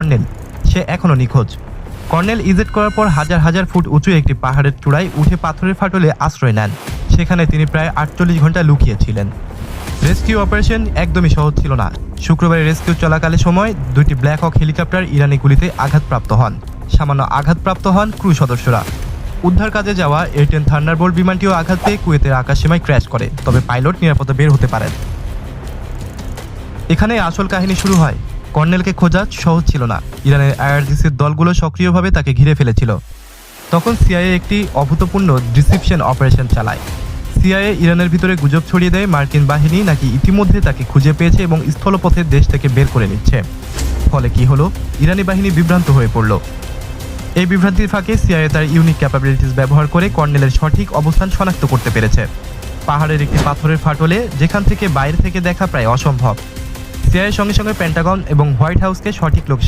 Colonel, সে এখনও নিখোঁজ। Colonel ইজেট করার পর হাজার হাজার ফুট উঁচু একটি পাহাড়ের চূড়ায় উঠে পাথরের ফাটলে আশ্রয় নেন। সেখানে তিনি প্রায় 48 ঘন্টা লুকিয়েছিলেন। রেস্কিউ অপারেশন একদমই সহজ ছিল না। শুক্রবারে রেস্কিউ চলাকালে সময় 2টি ব্ল্যাক হক হেলিকপ্টার ইরানি গুলিতে আঘাতপ্রাপ্ত হন। সামান্য আঘাতপ্রাপ্ত হন ক্রু সদস্যরা। উদ্ধার কাজে যাওয়া A-10 থান্ডারবোল্ট বিমানটিও আঘাত পেয়ে কুয়েতের আকাশসীমায় ক্র্যাশ করে, তবে পাইলট নিরাপদে বের হতে পারেন। এখানে আসল কাহিনী শুরু হয়। কর্নেলকে খোঁজা সহজ ছিল না। ইরানের IRGCর দলগুলো সক্রিয়ভাবে তাকে ঘিরে ফেলেছিল। তখন CIA একটি অভূতপূর্ণ ডিসিপশন অপারেশন চালায়। CIA ইরানের ভিতরে গুজব ছড়িয়ে দেয় মার্কিন বাহিনী নাকি ইতিমধ্যে তাকে খুঁজে পেয়েছে এবং স্থলপথে দেশ থেকে বের করে নিচ্ছে। ফলে কি হলো? ইরানি বাহিনী বিভ্রান্ত হয়ে পড়ল। এই বিভ্রান্তির ফাঁকে CIA তার ইউনিক ক্যাপাবিলিটিস ব্যবহার করে কর্নেলের সঠিক অবস্থান শনাক্ত করতে পেরেছে। পাহাড়ের একটি পাথরের ফাটলে, যেখান থেকে বাইরে থেকে দেখা প্রায় অসম্ভব। CIA সঙ্গে সঙ্গে পেন্টাগন এবং হোয়াইট হাউসকে সঠিক লোকেশন